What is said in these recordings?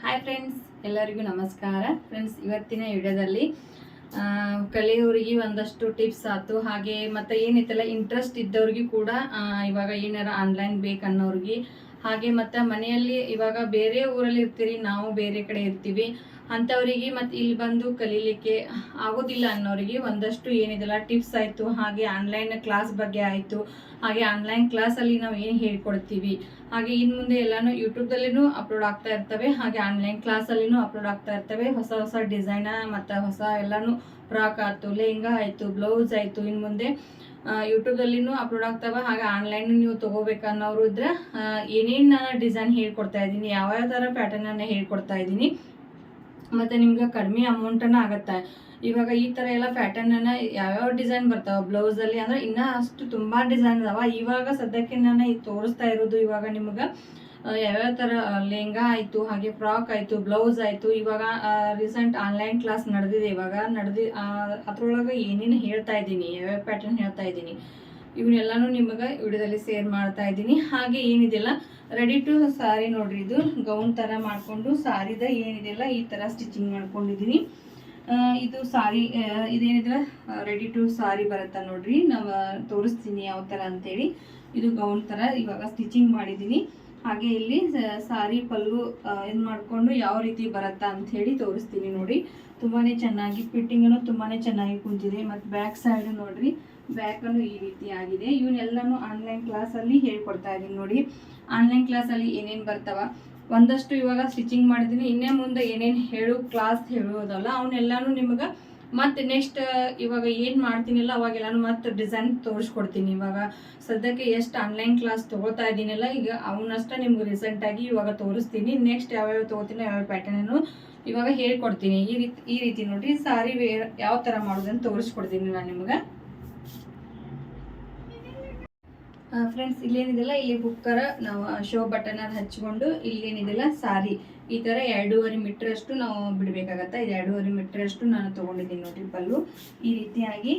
Hi friends, ಎಲ್ಲರಿಗೂ ನಮಸ್ಕಾರ. Friends, ಇವತ್ತಿನ ವಿಡಿಯೋದಲ್ಲಿ ಕಲಿಯೋರಿಗೆ ಒಂದಷ್ಟು ಟಿಪ್ಸ್ ಆಯ್ತು. ಹಾಗೆ ಮತ್ತು ಏನಿತ್ತಲ್ಲ ಇಂಟ್ರೆಸ್ಟ್ ಇದ್ದವ್ರಿಗೆ ಕೂಡ ಇವಾಗ ಏನಾರ ಆನ್ಲೈನ್ ಬೇಕನ್ನೋರಿಗೆ, ಹಾಗೆ ಮತ್ತು ಮನೆಯಲ್ಲಿ ಇವಾಗ ಬೇರೆ ಊರಲ್ಲಿ ಇರ್ತೀರಿ, ನಾವು ಬೇರೆ ಕಡೆ ಇರ್ತೀವಿ ಅಂಥವರಿಗೆ ಮತ್ತು ಇಲ್ಲಿ ಬಂದು ಕಲೀಲಿಕ್ಕೆ ಆಗೋದಿಲ್ಲ ಅನ್ನೋರಿಗೆ ಒಂದಷ್ಟು ಏನಿದೆಲ್ಲ ಟಿಪ್ಸ್ ಆಯಿತು. ಹಾಗೆ ಆನ್ಲೈನ್ ಕ್ಲಾಸ್ ಬಗ್ಗೆ ಆಯಿತು. ಹಾಗೆ ಆನ್ಲೈನ್ ಕ್ಲಾಸಲ್ಲಿ ನಾವು ಏನು ಹೇಳ್ಕೊಡ್ತೀವಿ, ಹಾಗೆ ಇನ್ನು ಮುಂದೆ ಎಲ್ಲನೂ ಯೂಟ್ಯೂಬ್ದಲ್ಲಿನೂ ಅಪ್ಲೋಡ್ ಆಗ್ತಾ ಇರ್ತವೆ. ಹಾಗೆ ಆನ್ಲೈನ್ ಕ್ಲಾಸಲ್ಲಿನೂ ಅಪ್ಲೋಡ್ ಆಗ್ತಾ ಇರ್ತವೆ. ಹೊಸ ಹೊಸ ಡಿಸೈನ ಮತ್ತು ಹೊಸ ಎಲ್ಲನೂ ಫ್ರಾಕ್ ಆಯಿತು, ಲೆಹಂಗಾ ಆಯಿತು, ಬ್ಲೌಸ್ ಆಯಿತು, ಇನ್ನು ಮುಂದೆ ಯೂಟ್ಯೂಬ್ದಲ್ಲಿನೂ ಅಪ್ಲೋಡ್ ಆಗ್ತವೆ. ಹಾಗೆ ಆನ್ಲೈನ್ ನೀವು ತೊಗೋಬೇಕನ್ನೋರು ಇದ್ರೆ ಏನೇನು ನಾನು ಡಿಸೈನ್ ಹೇಳ್ಕೊಡ್ತಾ ಇದ್ದೀನಿ, ಯಾವ್ಯಾವ ಥರ ಪ್ಯಾಟರ್ನನ್ನು ಹೇಳ್ಕೊಡ್ತಾ ಇದ್ದೀನಿ ಮತ್ತು ನಿಮ್ಗೆ ಕಡಿಮೆ ಅಮೌಂಟನ್ನು ಆಗುತ್ತೆ. ಇವಾಗ ಈ ಥರ ಎಲ್ಲ ಪ್ಯಾಟರ್ನನ್ನು ಯಾವ್ಯಾವ ಡಿಸೈನ್ ಬರ್ತಾವೆ ಬ್ಲೌಸಲ್ಲಿ ಅಂದರೆ ಇನ್ನೂ ಅಷ್ಟು ತುಂಬ ಡಿಸೈನ್ ಇದಾವೆ. ಇವಾಗ ಸದ್ಯಕ್ಕೆ ನಾನು ತೋರಿಸ್ತಾ ಇರೋದು ಇವಾಗ ನಿಮ್ಗೆ ಯಾವ್ಯಾವ ಥರ ಲೆಹಂಗಾ ಆಯಿತು, ಹಾಗೆ ಫ್ರಾಕ್ ಆಯಿತು, ಬ್ಲೌಸ್ ಆಯಿತು. ಇವಾಗ ರೀಸೆಂಟ್ ಆನ್ಲೈನ್ ಕ್ಲಾಸ್ ನಡೆದಿದೆ. ಇವಾಗ ಅದರೊಳಗೆ ಏನೇನು ಹೇಳ್ತಾ ಇದ್ದೀನಿ, ಯಾವ್ಯಾವ ಪ್ಯಾಟರ್ನ್ ಹೇಳ್ತಾ ಇದ್ದೀನಿ, ಇವನ್ನೆಲ್ಲನೂ ನಿಮಗೆ ವಿಡಿಯೋದಲ್ಲಿ ಶೇರ್ ಮಾಡ್ತಾ ಇದ್ದೀನಿ. ಹಾಗೆ ಏನಿದೆಲ್ಲ ರೆಡಿ ಟು ಸಾರಿ ನೋಡ್ರಿ, ಇದು ಗೌನ್ ಥರ ಮಾಡಿಕೊಂಡು ಸಾರಿದ ಏನಿದೆಲ್ಲ ಈ ಥರ ಸ್ಟಿಚಿಂಗ್ ಮಾಡ್ಕೊಂಡಿದ್ದೀನಿ. ಇದು ಸಾರಿ ಇದೇನಿದೆ ರೆಡಿ ಟು ಸಾರಿ ಬರುತ್ತಾ ನೋಡ್ರಿ, ನಾವು ತೋರಿಸ್ತೀನಿ ಯಾವ ಥರ ಅಂತೇಳಿ. ಇದು ಗೌನ್ ಥರ ಇವಾಗ ಸ್ಟಿಚಿಂಗ್ ಮಾಡಿದ್ದೀನಿ. ಹಾಗೆ ಇಲ್ಲಿ ಸಾರಿ ಪಲ್ಲು ಇದು ಮಾಡಿಕೊಂಡು ಯಾವ ರೀತಿ ಬರುತ್ತಾ ಅಂಥೇಳಿ ತೋರಿಸ್ತೀನಿ ನೋಡಿ. ತುಂಬಾ ಚೆನ್ನಾಗಿ ಫಿಟ್ಟಿಂಗನ್ನು ತುಂಬಾ ಚೆನ್ನಾಗಿ ಕುಂತಿದೆ. ಮತ್ತು ಬ್ಯಾಕ್ ಸೈಡ್ ನೋಡ್ರಿ, ಬ್ಯಾಕನ್ನು ಈ ರೀತಿ ಆಗಿದೆ. ಇವನ್ನೆಲ್ಲನೂ ಆನ್ಲೈನ್ ಕ್ಲಾಸಲ್ಲಿ ಹೇಳ್ಕೊಡ್ತಾ ಇದ್ದೀನಿ ನೋಡಿ. ಆನ್ಲೈನ್ ಕ್ಲಾಸಲ್ಲಿ ಏನೇನು ಬರ್ತಾವ ಒಂದಷ್ಟು ಇವಾಗ ಸ್ಟಿಚಿಂಗ್ ಮಾಡಿದ್ದೀನಿ. ಇನ್ನೇ ಮುಂದೆ ಏನೇನು ಕ್ಲಾಸ್ ಹೇಳೋದಲ್ಲ ಅವನ್ನೆಲ್ಲನೂ ನಿಮಗೆ ಮತ್ತು ನೆಕ್ಸ್ಟ್ ಇವಾಗ ಏನು ಮಾಡ್ತೀನಿಲ್ಲ ಅವಾಗೆಲ್ಲನೂ ಮತ್ತೆ ಡಿಸೈನ್ ತೋರಿಸ್ಕೊಡ್ತೀನಿ. ಇವಾಗ ಸದ್ಯಕ್ಕೆ ಎಷ್ಟು ಆನ್ಲೈನ್ ಕ್ಲಾಸ್ ತೊಗೊಳ್ತಾ ಇದ್ದೀನಲ್ಲ, ಈಗ ಅವನ್ನಷ್ಟೇ ನಿಮ್ಗೆ ರೀಸೆಂಟಾಗಿ ಇವಾಗ ತೋರಿಸ್ತೀನಿ. ನೆಕ್ಸ್ಟ್ ಯಾವ್ಯಾವ ತೊಗೋತೀನಿ, ಯಾವ್ಯಾವ ಪ್ಯಾಟರ್ನನ್ನು ಇವಾಗ ಹೇಳ್ಕೊಡ್ತೀನಿ. ಈ ರೀತಿ ನೋಡಿರಿ, ಸಾರಿ ವೇರ್ ಯಾವ ಥರ ಮಾಡೋದಂತ ತೋರಿಸ್ಕೊಡ್ತೀನಿ ನಾನು ನಿಮ್ಗೆ. ಫ್ರೆಂಡ್ಸ್, ಇಲ್ಲೇನಿದೆಲ್ಲ ಇಲ್ಲಿ ಕುಕ್ಕರ್ ನಾವು ಶೋ ಬಟನ್ ಅದು ಹಚ್ಕೊಂಡು ಇಲ್ಲೇನಿದೆಲ್ಲ ಸಾರಿ ಈ ಥರ 2.5 ಮೀಟ್ರಷ್ಟು ನಾವು ಬಿಡಬೇಕಾಗತ್ತೆ. ಇದು 2.5 ಮೀಟ್ರಷ್ಟು ನಾನು ತೊಗೊಂಡಿದ್ದೀನಿ ನೋಡ್ರಿ ಪಲ್ಲು. ಈ ರೀತಿಯಾಗಿ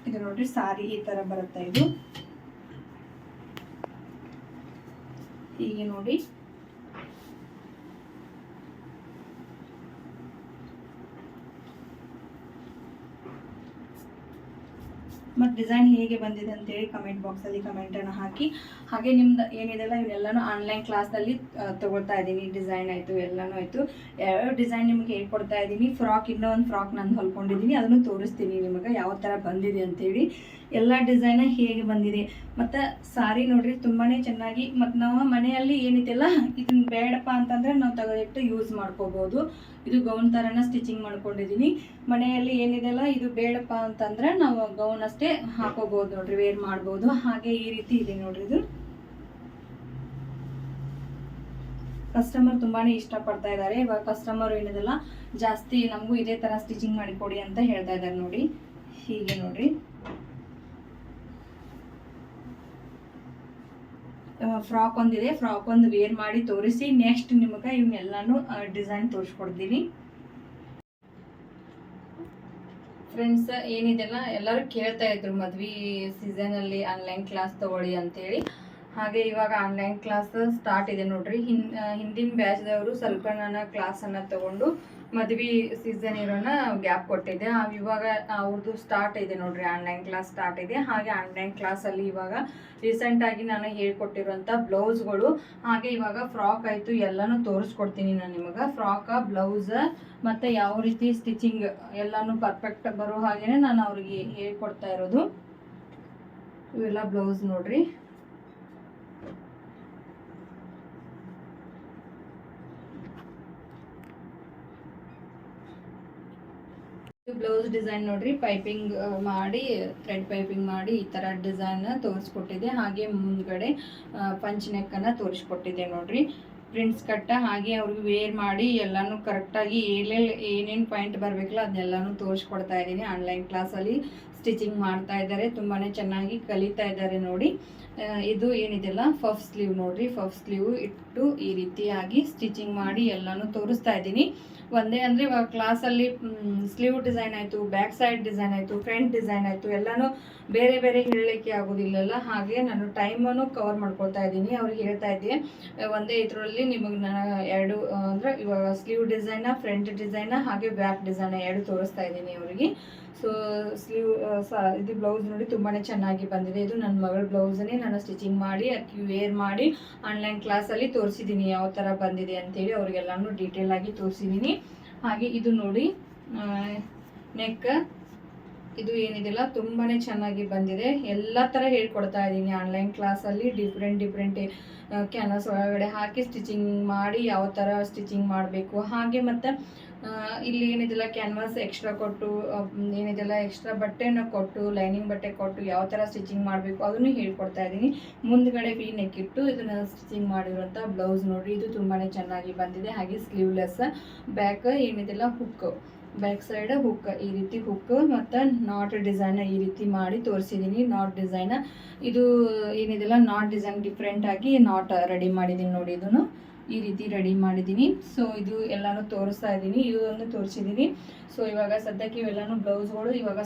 ಇದು ನೋಡ್ರಿ ಸಾರಿ ಈ ಥರ ಬರುತ್ತೆ. ಇದು ಹೀಗೆ ನೋಡಿ. ಮತ್ತು ಡಿಸೈನ್ ಹೇಗೆ ಬಂದಿದೆ ಅಂತೇಳಿ ಕಮೆಂಟ್ ಬಾಕ್ಸಲ್ಲಿ ಕಮೆಂಟನ್ನು ಹಾಕಿ. ಹಾಗೆ ನಿಮ್ದು ಏನಿದೆಲ್ಲ ಇವನ್ನೆಲ್ಲನೂ ಆನ್ಲೈನ್ ಕ್ಲಾಸಲ್ಲಿ ತೊಗೊಳ್ತಾ ಇದ್ದೀನಿ. ಡಿಸೈನ್ ಆಯಿತು, ಎಲ್ಲನೂ ಆಯಿತು. ಯಾವ್ಯಾವ ಡಿಸೈನ್ ನಿಮಗೆ ಹೇಳ್ಕೊಡ್ತಾ ಇದ್ದೀನಿ. ಫ್ರಾಕ್ ಇನ್ನೊಂದು ಫ್ರಾಕ್ ನಾನು ಹೊಲ್ಕೊಂಡಿದ್ದೀನಿ, ಅದನ್ನು ತೋರಿಸ್ತೀನಿ ನಿಮಗೆ ಯಾವ ಥರ ಬಂದಿದೆ ಅಂತೇಳಿ. ಎಲ್ಲ ಡಿಸೈನ ಹೇಗೆ ಬಂದಿದೆ ಮತ್ತು ಸಾರಿ ನೋಡ್ರಿ ತುಂಬಾ ಚೆನ್ನಾಗಿ. ಮತ್ತು ನಾವು ಮನೆಯಲ್ಲಿ ಏನಿದೆಲ್ಲ ಇದನ್ನು ಬೇಡಪ್ಪ ಅಂತಂದರೆ ನಾವು ತೆಗೆದಿಟ್ಟು ಯೂಸ್ ಮಾಡ್ಕೋಬೋದು. ಇದು ಗೌನ್ ಥರನ ಸ್ಟಿಚಿಂಗ್ ಮಾಡ್ಕೊಂಡಿದ್ದೀನಿ. ಮನೆಯಲ್ಲಿ ಏನಿದೆಲ್ಲ ಇದು ಬೇಡಪ್ಪ ಅಂತಂದರೆ ನಾವು ಗೌನ್ ಅಷ್ಟೇ ಹಾಕೋಬೋದು ನೋಡ್ರಿ, ವೇರ್ ಮಾಡ್ಬೋದು. ಹಾಗೆ ಈ ರೀತಿ ಇದೆ ನೋಡ್ರಿ. ಇದು ಕಸ್ಟಮರ್ ತುಂಬಾ ಇಷ್ಟಪಡ್ತಾ ಇದ್ದಾರೆ. ಇವಾಗ ಕಸ್ಟಮರ್ ಏನಿದೆಲ್ಲ ಜಾಸ್ತಿ ನಮಗೂ ಇದೇ ಥರ ಸ್ಟಿಚಿಂಗ್ ಮಾಡಿಕೊಡಿ ಅಂತ ಹೇಳ್ತಾ ಇದ್ದಾರೆ ನೋಡಿ. ಹೀಗೆ ನೋಡ್ರಿ, ಫ್ರಾಕ್ ಒಂದಿದೆ, ಫ್ರಾಕ್ ಒಂದು ವೇರ್ ಮಾಡಿ ತೋರಿಸಿ ನೆಕ್ಸ್ಟ್ ನಿಮಗೆ ಇವನ್ನೆಲ್ಲನೂ ಡಿಸೈನ್ ತೋರಿಸ್ಕೊಡ್ತೀನಿ. ಫ್ರೆಂಡ್ಸ್, ಏನಿದೆಲ್ಲ ಎಲ್ಲರೂ ಕೇಳ್ತಾ ಇದ್ರು ಮದ್ವೆ ಸೀಸನಲ್ಲಿ ಆನ್ಲೈನ್ ಕ್ಲಾಸ್ ತಗೊಳ್ಳಿ ಅಂತೇಳಿ. ಹಾಗೆ ಇವಾಗ ಆನ್ಲೈನ್ ಕ್ಲಾಸ್ ಸ್ಟಾರ್ಟ್ ಇದೆ ನೋಡ್ರಿ. ಹಿಂದಿನ ಬ್ಯಾಚ್ದವರು ಸ್ವಲ್ಪ ನಾನು ಕ್ಲಾಸನ್ನು ತಗೊಂಡು ಮದ್ವೆ ಸೀಸನ್ ಇರೋನ ಗ್ಯಾಪ್ ಕೊಟ್ಟಿದ್ದೆ. ಇವಾಗ ಅವ್ರದ್ದು ಸ್ಟಾರ್ಟ್ ಇದೆ ನೋಡ್ರಿ, ಆನ್ಲೈನ್ ಕ್ಲಾಸ್ ಸ್ಟಾರ್ಟ್ ಇದೆ. ಹಾಗೆ ಆನ್ಲೈನ್ ಕ್ಲಾಸಲ್ಲಿ ಇವಾಗ ರೀಸೆಂಟಾಗಿ ನಾನು ಹೇಳ್ಕೊಟ್ಟಿರುವಂಥ ಬ್ಲೌಸ್ಗಳು, ಹಾಗೆ ಇವಾಗ ಫ್ರಾಕ್ ಆಯಿತು ಎಲ್ಲನೂ ತೋರಿಸ್ಕೊಡ್ತೀನಿ ನಾನು ನಿಮಗೆ. ಫ್ರಾಕ, ಬ್ಲೌಸ್ ಮತ್ತು ಯಾವ ರೀತಿ ಸ್ಟಿಚಿಂಗ್ ಎಲ್ಲನೂ ಪರ್ಫೆಕ್ಟ್ ಬರೋ ಹಾಗೇ ನಾನು ಅವ್ರಿಗೆ ಹೇಳ್ಕೊಡ್ತಾ ಇರೋದು. ಇವೆಲ್ಲ ಬ್ಲೌಸ್ ನೋಡ್ರಿ. ಬ್ಲೌಸ್ ಡಿಸೈನ್ ನೋಡ್ರಿ, ಪೈಪಿಂಗ್ ಮಾಡಿ ಥ್ರೆಡ್ ಪೈಪಿಂಗ್ ಮಾಡಿ ಈ ಥರ ಡಿಸೈನ್ ತೋರಿಸ್ಕೊಟ್ಟಿದೆ. ಹಾಗೆ ಮುಂದ್ಗಡೆ ಪಂಚ್ ನೆಕ್ಕನ್ನು ತೋರಿಸ್ಕೊಟ್ಟಿದೆ ನೋಡ್ರಿ, ಪ್ರಿಂಟ್ಸ್ ಕಟ್ಟ. ಹಾಗೆ ಅವ್ರಿಗೆ ವೇರ್ ಮಾಡಿ ಎಲ್ಲನೂ ಕರೆಕ್ಟಾಗಿ ಏನೇನು ಪಾಯಿಂಟ್ ಬರಬೇಕಲ್ಲ ಅದನ್ನೆಲ್ಲನೂ ತೋರಿಸ್ಕೊಡ್ತಾ ಇದ್ದೀನಿ ಆನ್ಲೈನ್ ಕ್ಲಾಸಲ್ಲಿ. ಸ್ಟಿಚಿಂಗ್ ಮಾಡ್ತಾ ಇದ್ದಾರೆ. ತುಂಬಾ ಚೆನ್ನಾಗಿ ಕಲಿತಾ ಇದ್ದಾರೆ ನೋಡಿ. ಇದು ಏನಿದೆಲ್ಲ ಪಫ್ ಸ್ಲೀವ್ ನೋಡ್ರಿ, ಪಫ್ ಸ್ಲೀವ್ ಇಟ್ಟು ಈ ರೀತಿಯಾಗಿ ಸ್ಟಿಚಿಂಗ್ ಮಾಡಿ ಎಲ್ಲಾನು ತೋರಿಸ್ತಾ ಇದ್ದೀನಿ. ಒಂದೇ ಅಂದರೆ ಇವಾಗ ಕ್ಲಾಸಲ್ಲಿ ಸ್ಲೀವ್ ಡಿಸೈನ್ ಆಯಿತು, ಬ್ಯಾಕ್ ಸೈಡ್ ಡಿಸೈನ್ ಆಯಿತು, ಫ್ರಂಟ್ ಡಿಸೈನ್ ಆಯಿತು, ಎಲ್ಲನೂ ಬೇರೆ ಬೇರೆ ಹೇಳಲಿಕ್ಕೆ ಆಗೋದಿಲ್ಲಲ್ಲ. ಹಾಗೆ ನಾನು ಟೈಮನ್ನು ಕವರ್ ಮಾಡ್ಕೊಳ್ತಾ ಇದ್ದೀನಿ. ಅವ್ರಿಗೆ ಹೇಳ್ತಾ ಇದ್ದೆ ಒಂದೇ ಇದರಲ್ಲಿ ನಿಮಗೆ ನಾನು ಎರಡು ಅಂದರೆ ಇವಾಗ ಸ್ಲೀವ್ ಡಿಸೈನ, ಫ್ರಂಟ್ ಡಿಸೈನ ಹಾಗೆ ಬ್ಯಾಕ್ ಡಿಸೈನ ಎರಡು ತೋರಿಸ್ತಾ ಇದ್ದೀನಿ ಅವರಿಗೆ. ಸೊ ಸ್ಲೀವ್ ಇದು ಬ್ಲೌಸ್ ನೋಡಿ ತುಂಬಾ ಚೆನ್ನಾಗಿ ಬಂದಿದೆ. ಇದು ನನ್ನ ಮಗಳ ಬ್ಲೌಸನ್ನೇ ನಾನು ಸ್ಟಿಚಿಂಗ್ ಮಾಡಿ ಅದಕ್ಕೆ ವೇರ್ ಮಾಡಿ ಆನ್ಲೈನ್ ಕ್ಲಾಸಲ್ಲಿ ತೋರಿಸಿದ್ದೀನಿ ಯಾವ ಥರ ಬಂದಿದೆ ಅಂತೇಳಿ. ಅವ್ರಿಗೆಲ್ಲಾನು ಡೀಟೇಲ್ ಆಗಿ ತೋರಿಸಿದ್ದೀನಿ. ಹಾಗೆ ಇದು ನೋಡಿ ನೆಕ್, ಇದು ಏನಿದೆಲ್ಲ ತುಂಬಾ ಚೆನ್ನಾಗಿ ಬಂದಿದೆ. ಎಲ್ಲ ಥರ ಹೇಳ್ಕೊಡ್ತಾ ಇದ್ದೀನಿ ಆನ್ಲೈನ್ ಕ್ಲಾಸಲ್ಲಿ. ಡಿಫ್ರೆಂಟ್ ಕ್ಯಾನ್ವಾಸ್ ಒಳಗಡೆ ಹಾಕಿ ಸ್ಟಿಚಿಂಗ್ ಮಾಡಿ ಯಾವ ಥರ ಸ್ಟಿಚಿಂಗ್ ಮಾಡಬೇಕು. ಹಾಗೆ ಮತ್ತು ಇಲ್ಲಿ ಏನಿದೆಲ್ಲ ಕ್ಯಾನ್ವಾಸ್ ಎಕ್ಸ್ಟ್ರಾ ಕೊಟ್ಟು ಏನಿದೆಲ್ಲ ಎಕ್ಸ್ಟ್ರಾ ಬಟ್ಟೆನ ಕೊಟ್ಟು ಲೈನಿಂಗ್ ಬಟ್ಟೆ ಕೊಟ್ಟು ಯಾವ ಥರ ಸ್ಟಿಚಿಂಗ್ ಮಾಡಬೇಕು ಅದನ್ನು ಹೇಳ್ಕೊಡ್ತಾ ಇದ್ದೀನಿ. ಮುಂದ್ಗಡೆ ವಿ ನೆಕ್ ಇಟ್ಟು ಇದನ್ನು ಸ್ಟಿಚಿಂಗ್ ಮಾಡಿರುವಂಥ ಬ್ಲೌಸ್ ನೋಡಿರಿ, ಇದು ತುಂಬಾ ಚೆನ್ನಾಗಿ ಬಂದಿದೆ. ಹಾಗೆ ಸ್ಲೀವ್ಲೆಸ್, ಬ್ಯಾಕ್ ಏನಿದೆಲ್ಲ ಹುಕ್, ಬ್ಯಾಕ್ ಸೈಡ್ ಹುಕ್, ಈ ರೀತಿ ಹುಕ್ ಮತ್ತು ನಾಟ್ ಡಿಸೈನ್ ಈ ರೀತಿ ಮಾಡಿ ತೋರಿಸಿದ್ದೀನಿ. ನಾಟ್ ಡಿಸೈನ್ ಇದು ಏನಿದೆಲ್ಲ ನಾಟ್ ಡಿಸೈನ್ ಡಿಫ್ರೆಂಟ್ ಆಗಿ ನಾಟ್ ರೆಡಿ ಮಾಡಿದ್ದೀನಿ ನೋಡಿ. ಇದನ್ನು ಈ ರೀತಿ ರೆಡಿ ಮಾಡಿದ್ದೀನಿ. ಸೊ ಇದು ಎಲ್ಲಾನು ತೋರಿಸ್ತಾ ಇದ್ದೀನಿ, ಇದೊಂದು ತೋರಿಸಿದ್ದೀನಿ. ಸೊ ಇವಾಗ ಸದ್ಯಕ್ಕೆ ಇವೆಲ್ಲನೂ ಬ್ಲೌಸ್ಗಳು ಇವಾಗ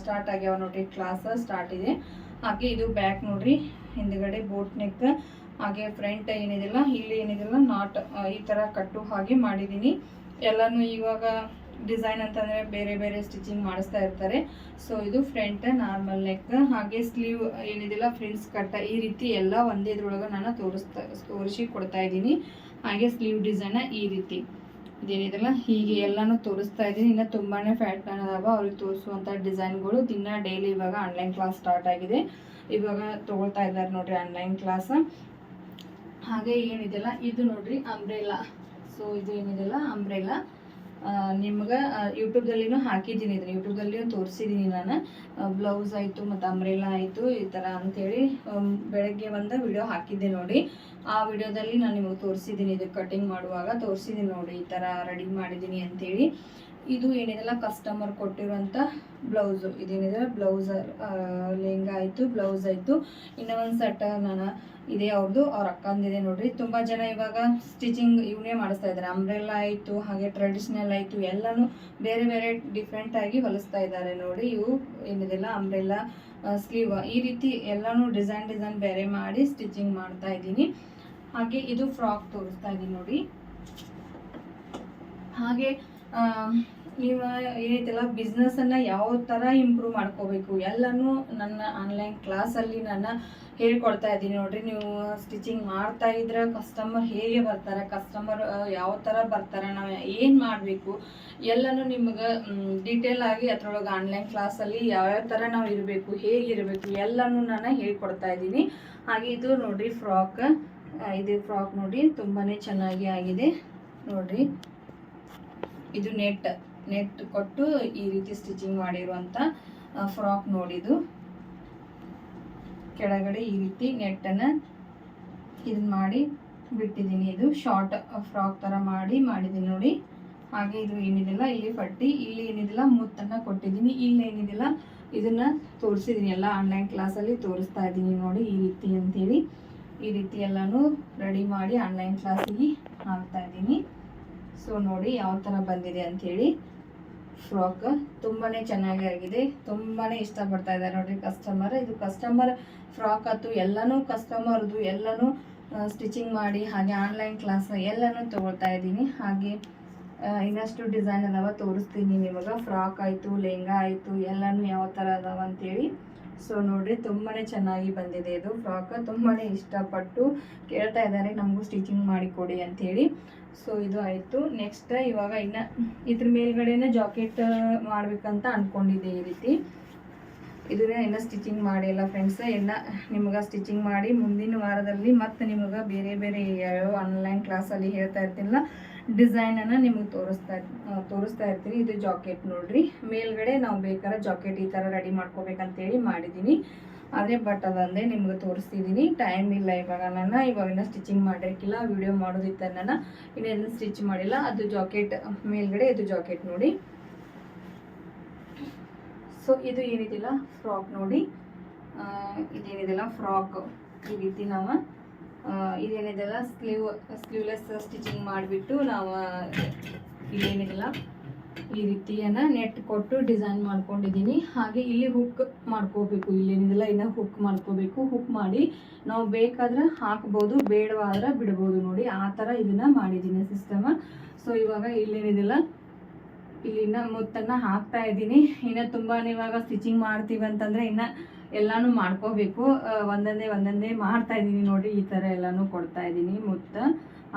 ಸ್ಟಾರ್ಟ್ ಆಗ್ಯಾವ ನೋಡ್ರಿ, ಕ್ಲಾಸ್ ಸ್ಟಾರ್ಟ್ ಇದೆ. ಹಾಗೆ ಇದು ಬ್ಯಾಕ್ ನೋಡ್ರಿ, ಹಿಂದ್ಗಡೆ ಬೋಟ್ ನೆಕ್, ಹಾಗೆ ಫ್ರಂಟ್ ಏನಿದೆಲ್ಲ ಇಲ್ಲಿ ಏನಿದೆಲ್ಲ ನಾಟ್ ಈ ಥರ ಕಟ್ಟು ಹಾಗೆ ಮಾಡಿದ್ದೀನಿ. ಎಲ್ಲನೂ ಇವಾಗ ಡಿಸೈನ್ ಅಂತಂದರೆ ಬೇರೆ ಬೇರೆ ಸ್ಟಿಚಿಂಗ್ ಮಾಡಿಸ್ತಾ ಇರ್ತಾರೆ. ಸೊ ಇದು ಫ್ರಂಟ್ ನಾರ್ಮಲ್ ನೆಕ್, ಹಾಗೆ ಸ್ಲೀವ್ ಏನಿದೆಲ್ಲ ಫ್ರಿಂಟ್ಸ್ ಕಟ್ಟ, ಈ ರೀತಿ ಎಲ್ಲ ಒಂದೇ ಇದ್ರೊಳಗೆ ನಾನು ತೋರಿಸಿ ಕೊಡ್ತಾ ಇದ್ದೀನಿ. ಹಾಗೆ ಸ್ಲೀವ್ ಡಿಸೈನ ಈ ರೀತಿ ಇದೇನಿದೆಲ್ಲ ಹೀಗೆ ಎಲ್ಲನೂ ತೋರಿಸ್ತಾ ಇದ್ದೀನಿ. ಇನ್ನು ತುಂಬಾ ಪ್ಯಾಟರ್ನ್ ಅದಾವ ಅವ್ರಿಗೆ ತೋರಿಸುವಂಥ ಡಿಸೈನ್ಗಳು. ದಿನ ಡೈಲಿ ಇವಾಗ ಆನ್ಲೈನ್ ಕ್ಲಾಸ್ ಸ್ಟಾರ್ಟ್ ಆಗಿದೆ, ಇವಾಗ ತೊಗೊಳ್ತಾ ಇದ್ದಾರೆ ನೋಡ್ರಿ ಆನ್ಲೈನ್ ಕ್ಲಾಸ್. ಹಾಗೆ ಏನಿದೆಲ್ಲ ಇದು ನೋಡ್ರಿ ಅಂಬ್ರೆಲಾ. ಸೊ ಇದು ಏನಿದೆಲ್ಲ ಅಂಬ್ರೆಲಾ ನಿಮ್ಗೆ ಯೂಟ್ಯೂಬ್ದಲ್ಲಿನೂ ಹಾಕಿದ್ದೀನಿ, ಇದನ್ನು ಯೂಟ್ಯೂಬ್ದಲ್ಲಿಯೂ ತೋರಿಸಿದ್ದೀನಿ ನಾನು. ಬ್ಲೌಸ್ ಆಯಿತು ಮತ್ತು ಅಂಬ್ರೆಲಾ ಆಯಿತು ಈ ಥರ ಅಂಥೇಳಿ ಬೆಳಗ್ಗೆ ಒಂದು ವಿಡಿಯೋ ಹಾಕಿದ್ದೆ ನೋಡಿ. ಆ ವಿಡಿಯೋದಲ್ಲಿ ನಾನು ನಿಮಗೆ ತೋರಿಸಿದ್ದೀನಿ, ಇದು ಕಟಿಂಗ್ ಮಾಡುವಾಗ ತೋರಿಸಿದ್ದೀನಿ ನೋಡಿ, ಈ ಥರ ರೆಡಿ ಮಾಡಿದ್ದೀನಿ ಅಂಥೇಳಿ. ಇದು ಏನಿದೆಲ್ಲ ಕಸ್ಟಮರ್ ಕೊಟ್ಟಿರುವಂಥ ಬ್ಲೌಸು, ಇದೇನಿದೆ ಬ್ಲೌಸ್ ಲೆಹಂಗಾ ಆಯಿತು, ಬ್ಲೌಸ್ ಆಯಿತು. ಇನ್ನೂ ಒಂದು ಸೆಟ್ ನಾನು ಇದೆ ಅವ್ರದ್ದು, ಅವ್ರ ಅಕ್ಕಂದಿದೆ ನೋಡ್ರಿ. ತುಂಬ ಜನ ಇವಾಗ ಸ್ಟಿಚಿಂಗ್ ಇವನೇ ಮಾಡಿಸ್ತಾ ಇದ್ದಾರೆ. ಅಂಬ್ರೆಲ್ಲಾ ಆಯಿತು, ಹಾಗೆ ಟ್ರೆಡಿಷ್ನಲ್ ಆಯಿತು, ಎಲ್ಲನೂ ಬೇರೆ ಬೇರೆ ಡಿಫ್ರೆಂಟಾಗಿ ಹೊಲಿಸ್ತಾ ಇದ್ದಾರೆ ನೋಡಿ. ಇವು ಏನಿದೆಲ್ಲ ಅಂಬ್ರೆಲ್ಲಾ ಸ್ಲೀವ್ ಈ ರೀತಿ ಎಲ್ಲನೂ ಡಿಸೈನ್ ಬೇರೆ ಮಾಡಿ ಸ್ಟಿಚಿಂಗ್ ಮಾಡ್ತಾ ಇದ್ದೀನಿ. ಹಾಗೆ ಇದು ಫ್ರಾಕ್ ತೋರಿಸ್ತಾ ಇದ್ದೀನಿ ನೋಡಿ. ಹಾಗೆ ನೀವು ಏನೈತಲ್ಲ ಬಿಸ್ನೆಸ್ಸನ್ನು ಯಾವ ಥರ ಇಂಪ್ರೂವ್ ಮಾಡ್ಕೋಬೇಕು ಎಲ್ಲನೂ ನನ್ನ ಆನ್ಲೈನ್ ಕ್ಲಾಸಲ್ಲಿ ನಾನು ಹೇಳ್ಕೊಡ್ತಾ ಇದ್ದೀನಿ ನೋಡಿರಿ. ನೀವು ಸ್ಟಿಚಿಂಗ್ ಮಾಡ್ತಾ ಇದ್ರೆ ಕಸ್ಟಮರ್ ಹೇಗೆ ಬರ್ತಾರೆ, ಕಸ್ಟಮರ್ ಯಾವ ಥರ ಬರ್ತಾರೆ, ನಾವು ಏನು ಮಾಡಬೇಕು ಎಲ್ಲನೂ ನಿಮ್ಗೆ ಡೀಟೇಲ್ ಆಗಿ ಅದರೊಳಗೆ ಆನ್ಲೈನ್ ಕ್ಲಾಸಲ್ಲಿ ಯಾವ್ಯಾವ ಥರ ನಾವು ಇರಬೇಕು, ಹೇಗಿರಬೇಕು ಎಲ್ಲನೂ ನಾನು ಹೇಳ್ಕೊಡ್ತಾ ಇದ್ದೀನಿ. ಹಾಗೆ ಇದು ನೋಡಿರಿ ಫ್ರಾಕ್, ಇದು ಫ್ರಾಕ್ ನೋಡಿ ತುಂಬಾ ಚೆನ್ನಾಗಿ ಆಗಿದೆ ನೋಡಿರಿ. ಇದು ನೆಟ್ ಕೊಟ್ಟು ಈ ರೀತಿ ಸ್ಟಿಚಿಂಗ್ ಮಾಡಿರುವಂಥ ಫ್ರಾಕ್ ನೋಡಿದು. ಕೆಳಗಡೆ ಈ ರೀತಿ ನೆಟ್ಟನ್ನು ಇದನ್ನ ಮಾಡಿ ಬಿಟ್ಟಿದ್ದೀನಿ. ಇದು ಶಾರ್ಟ್ ಫ್ರಾಕ್ ಥರ ಮಾಡಿದ್ದೀನಿ ನೋಡಿ. ಹಾಗೆ ಇದು ಏನಿದೆಲ್ಲ ಇಲ್ಲಿ ಪಟ್ಟಿ, ಇಲ್ಲಿ ಏನಿದೆಲ್ಲ ಮುತ್ತನ್ನು ಕೊಟ್ಟಿದ್ದೀನಿ, ಇಲ್ಲಿ ಏನಿದೆಲ್ಲ ಇದನ್ನು ತೋರಿಸಿದ್ದೀನಿ. ಎಲ್ಲ ಆನ್ಲೈನ್ ಕ್ಲಾಸಲ್ಲಿ ತೋರಿಸ್ತಾ ಇದ್ದೀನಿ ನೋಡಿ ಈ ರೀತಿ ಅಂಥೇಳಿ. ಈ ರೀತಿ ಎಲ್ಲನೂ ರೆಡಿ ಮಾಡಿ ಆನ್ಲೈನ್ ಕ್ಲಾಸಿಗೆ ಹಾಕ್ತಾ ಇದ್ದೀನಿ. ಸೊ ನೋಡಿ ಯಾವ ಥರ ಬಂದಿದೆ ಅಂಥೇಳಿ. ಫ್ರಾಕ್ ತುಂಬಾ ಚೆನ್ನಾಗಿ ಆಗಿದೆ, ತುಂಬಾ ಇಷ್ಟಪಡ್ತಾ ಇದ್ದಾರೆ ನೋಡಿರಿ ಕಸ್ಟಮರ್. ಇದು ಕಸ್ಟಮರ್ ಫ್ರಾಕ್ ಆಯ್ತು ಎಲ್ಲನೂ ಕಸ್ಟಮರ್ದು ಎಲ್ಲನೂ ಸ್ಟಿಚಿಂಗ್ ಮಾಡಿ ಹಾಗೆ ಆನ್ಲೈನ್ ಕ್ಲಾಸ್ ಎಲ್ಲನೂ ತೊಗೊಳ್ತಾ ಇದ್ದೀನಿ. ಹಾಗೆ ಇನ್ನಷ್ಟು ಡಿಸೈನ್ ಅದಾವ ತೋರಿಸ್ತೀನಿ ನಿಮಗೆ. ಫ್ರಾಕ್ ಆಯಿತು, ಲೆಹಂಗಾ ಆಯಿತು, ಎಲ್ಲನೂ ಯಾವ ಥರ ಅದಾವ ಅಂಥೇಳಿ. ಸೊ ನೋಡಿರಿ ತುಂಬಾ ಚೆನ್ನಾಗಿ ಬಂದಿದೆ ಇದು ಫ್ರಾಕ್. ತುಂಬಾ ಇಷ್ಟಪಟ್ಟು ಕೇಳ್ತಾ ಇದ್ದಾರೆ ನಮಗೂ ಸ್ಟಿಚಿಂಗ್ ಮಾಡಿಕೊಡಿ ಅಂಥೇಳಿ. ಸೊ ಇದು ಆಯಿತು. ನೆಕ್ಸ್ಟ್ ಇವಾಗ ಇನ್ನು ಇದ್ರ ಮೇಲ್ಗಡೆನೇ ಜಾಕೆಟ್ ಮಾಡಬೇಕಂತ ಅಂದ್ಕೊಂಡಿದ್ದೆ ಈ ರೀತಿ. ಇದನ್ನ ಇನ್ನೂ ಸ್ಟಿಚಿಂಗ್ ಮಾಡಿಲ್ಲ ಫ್ರೆಂಡ್ಸ್. ಎಲ್ಲ ನಿಮ್ಗೆ ಸ್ಟಿಚಿಂಗ್ ಮಾಡಿ ಮುಂದಿನ ವಾರದಲ್ಲಿ ಮತ್ತೆ ನಿಮಗೆ ಬೇರೆ ಬೇರೆ ಯಾವ್ಯಾವ ಆನ್ಲೈನ್ ಕ್ಲಾಸಲ್ಲಿ ಹೇಳ್ತಾ ಇರ್ತೀನಲ್ಲ ಡಿಸೈನನ್ನು ನಿಮಗೆ ತೋರಿಸ್ತಾ ಇರ್ತೀನಿ. ಇದು ಜಾಕೆಟ್ ನೋಡಿರಿ, ಮೇಲ್ಗಡೆ ನಾವು ಬೇಕಾದ್ರೆ ಜಾಕೆಟ್ ಈ ಥರ ರೆಡಿ ಮಾಡ್ಕೋಬೇಕಂತೇಳಿ ಮಾಡಿದ್ದೀನಿ. ಆದರೆ ಬಟ್ ಅದೊಂದೇ ನಿಮ್ಗೆ ತೋರಿಸ್ತಿದ್ದೀನಿ, ಟೈಮ್ ಇಲ್ಲ ಇವಾಗ. ನಾನು ಇವಾಗಿನ ಸ್ಟಿಚಿಂಗ್ ಮಾಡಿರ್ಕಿಲ್ಲ, ವಿಡಿಯೋ ಮಾಡೋದಿತ್ತ ನಾನು ಇನ್ನೇನು ಸ್ಟಿಚ್ ಮಾಡಿಲ್ಲ. ಅದು ಜಾಕೆಟ್ ಮೇಲ್ಗಡೆ, ಇದು ಜಾಕೆಟ್ ನೋಡಿ. ಸೊ ಇದು ಏನಿದಿಲ್ಲ ಫ್ರಾಕ್ ನೋಡಿ, ಇದೇನಿದೆಲ್ಲ ಫ್ರಾಕ್ ಈ ರೀತಿ ನಾವು ಇದೇನಿದೆಲ್ಲ ಸ್ಲೀವ್ಲೆಸ್ ಸ್ಟಿಚಿಂಗ್ ಮಾಡಿಬಿಟ್ಟು ನಾವು ಇಲ್ಲೇನಿದೆಲ್ಲ ಈ ರೀತಿಯನ್ನು ನೆಟ್ ಕೊಟ್ಟು ಡಿಸೈನ್ ಮಾಡ್ಕೊಂಡಿದ್ದೀನಿ. ಹಾಗೆ ಇಲ್ಲಿ ಹುಕ್ ಮಾಡ್ಕೋಬೇಕು, ಇಲ್ಲೇನಿದೆಲ್ಲ ಇನ್ನು ಹುಕ್ ಮಾಡ್ಕೋಬೇಕು. ಹುಕ್ ಮಾಡಿ ನಾವು ಬೇಕಾದ್ರೆ ಹಾಕ್ಬೋದು, ಬೇಡವಾದ್ರೆ ಬಿಡ್ಬೋದು ನೋಡಿ, ಆ ಥರ ಇದನ್ನು ಮಾಡಿದ್ದೀನಿ ಸಿಸ್ಟಮ. ಸೊ ಇವಾಗ ಇಲ್ಲೇನಿದೆಲ್ಲ ಇಲ್ಲಿನ ಮುತ್ತನ್ನು ಹಾಕ್ತಾ ಇದ್ದೀನಿ. ಇನ್ನು ತುಂಬಾ ಇವಾಗ ಸ್ಟಿಚಿಂಗ್ ಮಾಡ್ತೀವಿ ಅಂತಂದರೆ ಇನ್ನು ಎಲ್ಲನೂ ಮಾಡ್ಕೋಬೇಕು. ಒಂದೊಂದೇ ಮಾಡ್ತಾ ಇದ್ದೀನಿ ನೋಡಿ, ಈ ಥರ ಎಲ್ಲನೂ ಕೊಡ್ತಾ ಇದ್ದೀನಿ ಮುತ್ತ.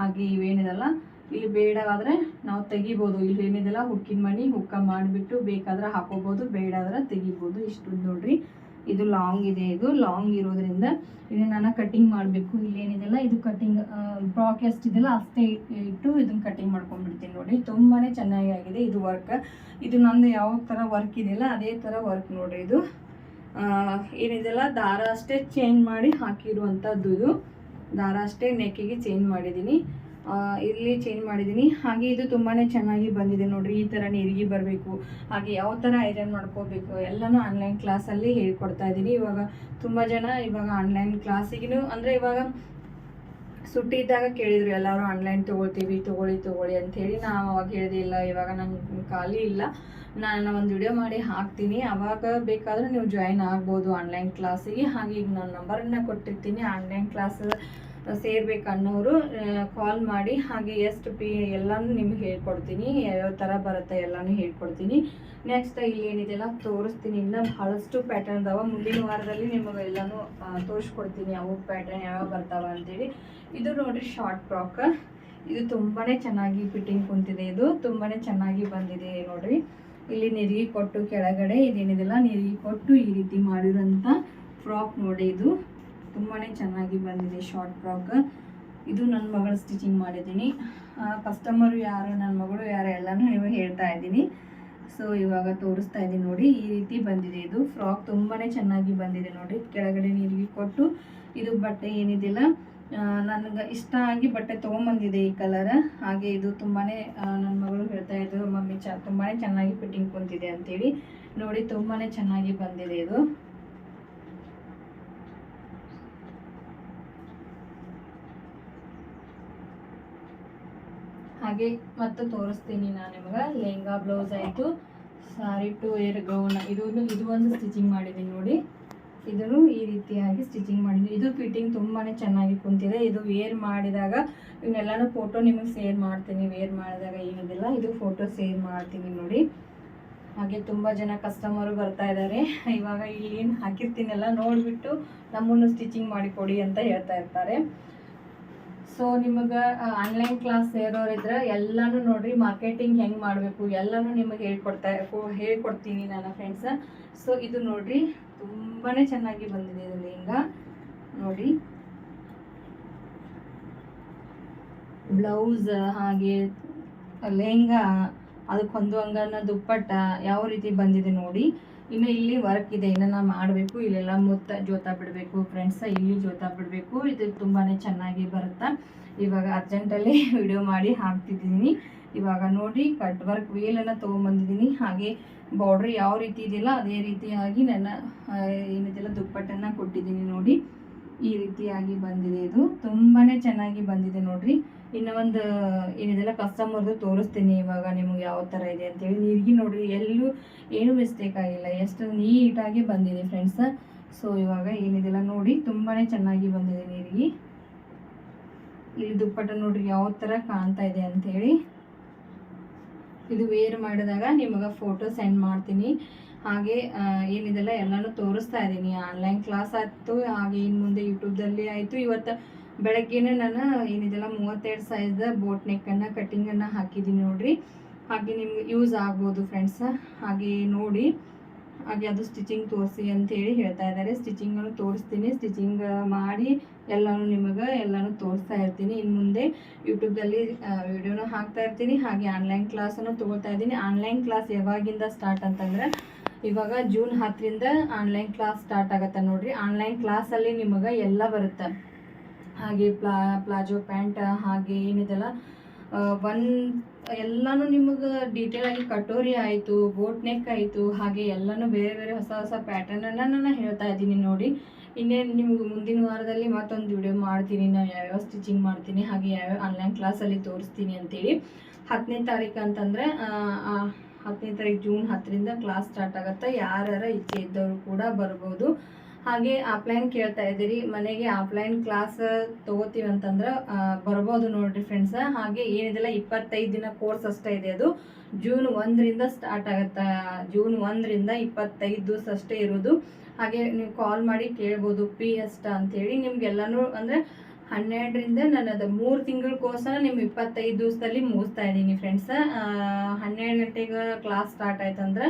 ಹಾಗೆ ಇವೇನಿದೆಲ್ಲ ಇಲ್ಲಿ ಬೇಡವಾದರೆ ನಾವು ತೆಗಿಬೋದು, ಇಲ್ಲಿ ಏನಿದೆಲ್ಲ ಹುಕ್ಕಿನ ಮಣಿ ಹುಕ್ಕ ಮಾಡಿಬಿಟ್ಟು ಬೇಕಾದ್ರೆ ಹಾಕೋಬೋದು, ಬೇಡಾದ್ರೆ ತೆಗಿಬೋದು. ಇಷ್ಟು ನೋಡ್ರಿ, ಇದು ಲಾಂಗ್ ಇದೆ, ಇದು ಲಾಂಗ್ ಇರೋದ್ರಿಂದ ಇನ್ನು ನಾನು ಕಟ್ಟಿಂಗ್ ಮಾಡಬೇಕು. ಇಲ್ಲೇನಿದೆಲ್ಲ ಇದು ಕಟ್ಟಿಂಗ್ ಫ್ರಾಕ್ ಎಷ್ಟಿದೆಯಲ್ಲ ಅಷ್ಟೇ ಇಟ್ಟು ಇದನ್ನು ಕಟ್ಟಿಂಗ್ ಮಾಡ್ಕೊಂಡ್ಬಿಡ್ತೀನಿ ನೋಡಿ. ತುಂಬಾ ಚೆನ್ನಾಗಿ ಆಗಿದೆ ಇದು ವರ್ಕ್. ಇದು ನಂದು ಯಾವ ಥರ ವರ್ಕ್ ಇದೆಯಲ್ಲ ಅದೇ ಥರ ವರ್ಕ್ ನೋಡ್ರಿ. ಇದು ಏನಿದೆಲ್ಲ ದಾರ ಅಷ್ಟೇ ಚೇಂಜ್ ಮಾಡಿ ಹಾಕಿರುವಂಥದ್ದು, ಇದು ದಾರ ಅಷ್ಟೇ ನೆಕ್ಕಿಗೆ ಚೇಂಜ್ ಮಾಡಿದ್ದೀನಿ, ಇಲ್ಲಿ ಚೇಂಜ್ ಮಾಡಿದ್ದೀನಿ. ಹಾಗೆ ಇದು ತುಂಬಾ ಚೆನ್ನಾಗಿ ಬಂದಿದೆ ನೋಡ್ರಿ. ಈ ಥರ ನೀರಿಗೆ ಬರಬೇಕು, ಹಾಗೆ ಯಾವ ಥರ ಐರನ್ ಮಾಡ್ಕೋಬೇಕು ಎಲ್ಲನೂ ಆನ್ಲೈನ್ ಕ್ಲಾಸಲ್ಲಿ ಹೇಳ್ಕೊಡ್ತಾ ಇದ್ದೀನಿ. ಇವಾಗ ತುಂಬ ಜನ ಇವಾಗ ಆನ್ಲೈನ್ ಕ್ಲಾಸಿಗೂ ಅಂದರೆ ಇವಾಗ ಸುಟ್ಟಿ ಇದ್ದಾಗ ಕೇಳಿದ್ರು ಎಲ್ಲರೂ ಆನ್ಲೈನ್ ತೊಗೊಳ್ಳಿ ಅಂಥೇಳಿ. ನಾವು ಅವಾಗ ಹೇಳಿದಿಲ್ಲ, ಇವಾಗ ನಂಗೆ ಖಾಲಿ ಇಲ್ಲ, ನಾನು ಒಂದು ವಿಡಿಯೋ ಮಾಡಿ ಹಾಕ್ತೀನಿ, ಆವಾಗ ಬೇಕಾದರೆ ನೀವು ಜಾಯಿನ್ ಆಗ್ಬೋದು ಆನ್ಲೈನ್ ಕ್ಲಾಸಿಗೆ. ಹಾಗೆ ಈಗ ನಾನು ನಂಬರನ್ನು ಕೊಟ್ಟಿರ್ತೀನಿ, ಆನ್ಲೈನ್ ಕ್ಲಾಸ್ ಸೇರ್ಬೇಕನ್ನೋರು ಕಾಲ್ ಮಾಡಿ. ಹಾಗೆ ಎಷ್ಟು ಎಲ್ಲನೂ ನಿಮ್ಗೆ ಹೇಳ್ಕೊಡ್ತೀನಿ, ಯಾವ್ಯಾವ ಥರ ಬರುತ್ತೆ ಎಲ್ಲನೂ ಹೇಳ್ಕೊಡ್ತೀನಿ. ನೆಕ್ಸ್ಟ್ ಇಲ್ಲಿ ಏನಿದೆಲ್ಲ ತೋರಿಸ್ತೀನಿ, ಇನ್ನು ಬಹಳಷ್ಟು ಪ್ಯಾಟರ್ನ್ ಅದಾವ. ಮುಂದಿನ ವಾರದಲ್ಲಿ ನಿಮಗೆ ಎಲ್ಲನೂ ತೋರಿಸ್ಕೊಡ್ತೀನಿ ಅವು ಪ್ಯಾಟರ್ನ್ ಯಾವ್ಯಾವ ಬರ್ತಾವ ಅಂತೇಳಿ. ಇದು ನೋಡಿರಿ ಶಾರ್ಟ್ ಫ್ರಾಕ್, ಇದು ತುಂಬಾ ಚೆನ್ನಾಗಿ ಫಿಟ್ಟಿಂಗ್ ಕುಂತಿದೆ, ಇದು ತುಂಬಾ ಚೆನ್ನಾಗಿ ಬಂದಿದೆ ನೋಡಿರಿ. ಇಲ್ಲಿ ನೆರಿಗೆ ಕೊಟ್ಟು ಕೆಳಗಡೆ ಇದೇನಿದೆಲ್ಲ ನೆರಿಗೆ ಕೊಟ್ಟು ಈ ರೀತಿ ಮಾಡಿರೋಂಥ ಫ್ರಾಕ್ ನೋಡಿ. ಇದು ತುಂಬಾ ಚೆನ್ನಾಗಿ ಬಂದಿದೆ ಶಾರ್ಟ್ ಫ್ರಾಕ್. ಇದು ನನ್ನ ಮಗಳು ಸ್ಟಿಚಿಂಗ್ ಮಾಡಿದ್ದೀನಿ. ಕಸ್ಟಮರು ಯಾರು, ನನ್ನ ಮಗಳು ಯಾರು ಎಲ್ಲನೂ ನಿಮಗೆ ಹೇಳ್ತಾ ಇದ್ದೀನಿ. ಸೊ ಇವಾಗ ತೋರಿಸ್ತಾ ಇದ್ದೀನಿ ನೋಡಿ, ಈ ರೀತಿ ಬಂದಿದೆ ಇದು ಫ್ರಾಕ್. ತುಂಬಾ ಚೆನ್ನಾಗಿ ಬಂದಿದೆ ನೋಡಿ, ಕೆಳಗಡೆ ನೀರಿಗೆ ಕೊಟ್ಟು. ಇದು ಬಟ್ಟೆ ಏನಿದೆಯಲ್ಲ ನನಗೆ ಇಷ್ಟ ಆಗಿ ಬಟ್ಟೆ ತೊಗೊಂಬಂದಿದೆ ಈ ಕಲರ್. ಹಾಗೆ ಇದು ತುಂಬಾ ನನ್ನ ಮಗಳು ಹೇಳ್ತಾ ಇದ್ರು, ಮಮ್ಮಿ ತುಂಬಾ ಚೆನ್ನಾಗಿ ಫಿಟ್ಟಿಂಗ್ ಕುಂತಿದೆ ಅಂತೇಳಿ ನೋಡಿ. ತುಂಬಾ ಚೆನ್ನಾಗಿ ಬಂದಿದೆ ಇದು. ಹಾಗೆ ಮತ್ತು ತೋರಿಸ್ತೀನಿ ನಾನು ನಿಮಗೆ. ಲೆಹಂಗಾ ಬ್ಲೌಸ್ ಆಯಿತು, ಸಾರಿ ಟು ವೇರ್ ಗೌನ್, ಇದು ಒಂದು ಸ್ಟಿಚಿಂಗ್ ಮಾಡಿದ್ದೀನಿ ನೋಡಿ. ಇದನ್ನು ಈ ರೀತಿಯಾಗಿ ಸ್ಟಿಚಿಂಗ್ ಮಾಡಿದ್ದೀನಿ. ಇದು ಫಿಟ್ಟಿಂಗ್ ತುಂಬಾ ಚೆನ್ನಾಗಿ ಕುಂತಿದೆ. ಇದು ವೇರ್ ಮಾಡಿದಾಗ ಇವನ್ನೆಲ್ಲನೂ ಫೋಟೋ ನಿಮಗೆ ಶೇರ್ ಮಾಡ್ತೀನಿ. ವೇರ್ ಮಾಡಿದಾಗ ಏನಿದೆಲ್ಲ ಇದು ಫೋಟೋ ಶೇರ್ ಮಾಡ್ತೀನಿ ನೋಡಿ. ಹಾಗೆ ತುಂಬ ಜನ ಕಸ್ಟಮರು ಬರ್ತಾ ಇದ್ದಾರೆ. ಇವಾಗ ಇಲ್ಲಿ ಏನು ಹಾಕಿರ್ತೀನೆಲ್ಲ ನೋಡಿಬಿಟ್ಟು ನಮ್ಮನ್ನು ಸ್ಟಿಚಿಂಗ್ ಮಾಡಿಕೊಡಿ ಅಂತ ಹೇಳ್ತಾ ಇರ್ತಾರೆ. ಸೊ ನಿಮಗೆ ಆನ್ಲೈನ್ ಕ್ಲಾಸ್ ಸೇರೋರಿದ್ರೆ ಎಲ್ಲನೂ ನೋಡಿರಿ, ಮಾರ್ಕೆಟಿಂಗ್ ಹೆಂಗೆ ಮಾಡಬೇಕು ಎಲ್ಲನೂ ನಿಮಗೆ ಹೇಳ್ಕೊಡ್ತೀನಿ ನಾನು ಫ್ರೆಂಡ್ಸ. ಸೊ ಇದು ನೋಡಿರಿ, ತುಂಬಾ ಚೆನ್ನಾಗಿ ಬಂದಿದೆ ಇದು ಲೆಹಂಗಾ ನೋಡಿ. ಬ್ಲೌಸ್ ಹಾಗೆ ಲೆಹಂಗಾ ಅದಕ್ಕೆ ಹೊಂದುವಂಗನ ದುಪ್ಪಟ್ಟ ಯಾವ ರೀತಿ ಬಂದಿದೆ ನೋಡಿ. ಇನ್ನು ಇಲ್ಲಿ ವರ್ಕ್ ಇದೆ, ಇನ್ನು ನಾನು ಮಾಡಬೇಕು. ಇಲ್ಲೆಲ್ಲ ಜೋತಾ ಬಿಡಬೇಕು ಫ್ರೆಂಡ್ಸ, ಇಲ್ಲಿ ಜೋತಾ ಬಿಡಬೇಕು. ಇದು ತುಂಬಾ ಚೆನ್ನಾಗಿ ಬರುತ್ತೆ. ಇವಾಗ ಅರ್ಜೆಂಟಲ್ಲಿ ವಿಡಿಯೋ ಮಾಡಿ ಹಾಕ್ತಿದ್ದೀನಿ. ಇವಾಗ ನೋಡಿ ಕಟ್ ವರ್ಕ್ ವೇಲನ್ನು ತೊಗೊಂಬಂದಿದ್ದೀನಿ. ಹಾಗೆ ಬಾರ್ಡ್ರ್ ಯಾವ ರೀತಿ ಇದೆಯಲ್ಲ ಅದೇ ರೀತಿಯಾಗಿ ನನ್ನ ಏನಿದೆಲ್ಲ ದುಪ್ಪಟ್ಟನ್ನು ಕೊಟ್ಟಿದ್ದೀನಿ ನೋಡಿ. ಈ ರೀತಿಯಾಗಿ ಬಂದಿದೆ, ಇದು ತುಂಬಾ ಚೆನ್ನಾಗಿ ಬಂದಿದೆ ನೋಡಿರಿ. ಇನ್ನು ಒಂದು ಏನಿದೆಲ್ಲ ಕಸ್ಟಮರ್ದು ತೋರಿಸ್ತೀನಿ ಇವಾಗ ನಿಮ್ಗೆ ಯಾವ ಥರ ಇದೆ ಅಂತೇಳಿ. ನೀರಿಗೆ ನೋಡಿರಿ ಎಲ್ಲೂ ಏನೂ ಮಿಸ್ಟೇಕ್ ಆಗಿಲ್ಲ, ಎಷ್ಟು ನೀಟಾಗಿ ಬಂದಿದೆ ಫ್ರೆಂಡ್ಸ. ಸೊ ಇವಾಗ ಏನಿದೆಲ್ಲ ನೋಡಿ ತುಂಬಾ ಚೆನ್ನಾಗಿ ಬಂದಿದೆ ನೀರಿಗೆ. ಇಲ್ಲಿ ದುಪ್ಪಟ್ಟ ನೋಡ್ರಿ ಯಾವ ಥರ ಕಾಣ್ತಾ ಇದೆ ಅಂಥೇಳಿ. ಇದು ವೇರ್ ಮಾಡಿದಾಗ ನಿಮಗೆ ಫೋಟೋ ಸೆಂಡ್ ಮಾಡ್ತೀನಿ. ಹಾಗೆ ಏನಿದೆಲ್ಲ ಎಲ್ಲನೂ ತೋರಿಸ್ತಾ ಇದ್ದೀನಿ. ಆನ್ಲೈನ್ ಕ್ಲಾಸ್ ಆಯಿತು, ಹಾಗೆ ಇನ್ನು ಮುಂದೆ ಯೂಟ್ಯೂಬ್ದಲ್ಲಿ ಆಯಿತು. ಇವತ್ತು ಬೆಳಗ್ಗೆನೇ ನಾನು ಏನಿದೆಲ್ಲ 32 ಸೈಜ್ ಬೋಟ್ ನೆಕ್ಕನ್ನು ಕಟ್ಟಿಂಗನ್ನು ಹಾಕಿದ್ದೀನಿ ನೋಡಿರಿ. ಹಾಗೆ ನಿಮ್ಗೆ ಯೂಸ್ ಆಗ್ಬೋದು ಫ್ರೆಂಡ್ಸ. ಹಾಗೆ ನೋಡಿ, ಹಾಗೆ ಅದು ಸ್ಟಿಚಿಂಗ್ ತೋರಿಸಿ ಅಂತೇಳಿ ಹೇಳ್ತಾ ಇದ್ದಾರೆ. ಸ್ಟಿಚಿಂಗನ್ನು ತೋರಿಸ್ತೀನಿ, ಸ್ಟಿಚಿಂಗ್ ಮಾಡಿ ಎಲ್ಲನೂ ತೋರಿಸ್ತಾ ಇರ್ತೀನಿ. ಇನ್ನು ಮುಂದೆ ಯೂಟ್ಯೂಬ್ದಲ್ಲಿ ವಿಡಿಯೋನ ಹಾಕ್ತಾ ಇರ್ತೀನಿ. ಹಾಗೆ ಆನ್ಲೈನ್ ಕ್ಲಾಸನ್ನು ತೊಗೊಳ್ತಾ ಇದ್ದೀನಿ. ಆನ್ಲೈನ್ ಕ್ಲಾಸ್ ಯಾವಾಗಿಂದ ಸ್ಟಾರ್ಟ್ ಅಂತಂದರೆ ಇವಾಗ ಜೂನ್ 10ರಿಂದ ಆನ್ಲೈನ್ ಕ್ಲಾಸ್ ಸ್ಟಾರ್ಟ್ ಆಗುತ್ತೆ ನೋಡಿರಿ. ಆನ್ಲೈನ್ ಕ್ಲಾಸಲ್ಲಿ ನಿಮಗೆ ಎಲ್ಲ ಬರುತ್ತೆ. ಹಾಗೆ ಪ್ಲಾಜೋ ಪ್ಯಾಂಟ್, ಹಾಗೆ ಏನಿದೆಲ್ಲ ಎಲ್ಲನೂ ನಿಮಗೆ ಡೀಟೇಲ್ ಆಗಿ ಕಟೋರಿ ಆಯಿತು, ಬೋಟ್ ನೆಕ್ ಆಯಿತು, ಹಾಗೆ ಎಲ್ಲನೂ ಬೇರೆ ಬೇರೆ ಹೊಸ ಹೊಸ ಪ್ಯಾಟರ್ನನ್ನು ನಾನು ಹೇಳ್ತಾ ಇದ್ದೀನಿ ನೋಡಿ. ಇನ್ನೇನು ನಿಮ್ಗೆ ಮುಂದಿನ ವಾರದಲ್ಲಿ ಮತ್ತೊಂದು ವಿಡಿಯೋ ಮಾಡ್ತೀನಿ, ನಾವು ಯಾವ್ಯಾವ ಸ್ಟಿಚಿಂಗ್ ಮಾಡ್ತೀನಿ, ಹಾಗೆ ಯಾವ್ಯಾವ ಆನ್ಲೈನ್ ಕ್ಲಾಸಲ್ಲಿ ತೋರಿಸ್ತೀನಿ ಅಂತೇಳಿ. 10ನೇ ತಾರೀಕು ಅಂತಂದರೆ 10ನೇ ತಾರೀಕು ಜೂನ್ 10ರಿಂದ ಕ್ಲಾಸ್ ಸ್ಟಾರ್ಟ್ ಆಗುತ್ತೆ. ಯಾರ್ಯಾರ ಇಚ್ಛೆ ಇದ್ದವರು ಕೂಡ ಬರ್ಬೋದು. ಹಾಗೆ ಆಫ್ಲೈನ್ ಕೇಳ್ತಾ ಇದ್ದೀರಿ, ಮನೆಗೆ ಆಫ್ಲೈನ್ ಕ್ಲಾಸ್ ತೊಗೋತೀವಿ ಅಂತಂದ್ರೆ ಬರ್ಬೋದು ನೋಡ್ರಿ ಫ್ರೆಂಡ್ಸ್. ಹಾಗೆ ಏನಿದೆಲ್ಲ 25 ದಿನ ಕೋರ್ಸ್ ಅಷ್ಟೇ ಇದೆ, ಅದು ಜೂನ್ 1ರಿಂದ ಸ್ಟಾರ್ಟ್ ಆಗುತ್ತೆ. ಜೂನ್ 1ರಿಂದ 25 ದಿವಸ ಅಷ್ಟೇ ಇರೋದು. ಹಾಗೆ ನೀವು ಕಾಲ್ ಮಾಡಿ ಕೇಳ್ಬೋದು ಫೀ ಎಷ್ಟು ಅಂತೇಳಿ. ನಿಮ್ಗೆಲ್ಲನೂ ಅಂದರೆ 12ರಿಂದ ನಾನು ಅದು 3 ತಿಂಗಳ ಕೋರ್ಸನ್ನ ನಿಮ್ಗೆ 25 ದಿವಸದಲ್ಲಿ ಮುಗಿಸ್ತಾ ಇದ್ದೀನಿ ಫ್ರೆಂಡ್ಸ್. 12 ಗಂಟೆಗೆ ಕ್ಲಾಸ್ ಸ್ಟಾರ್ಟ್ ಆಯ್ತಂದ್ರೆ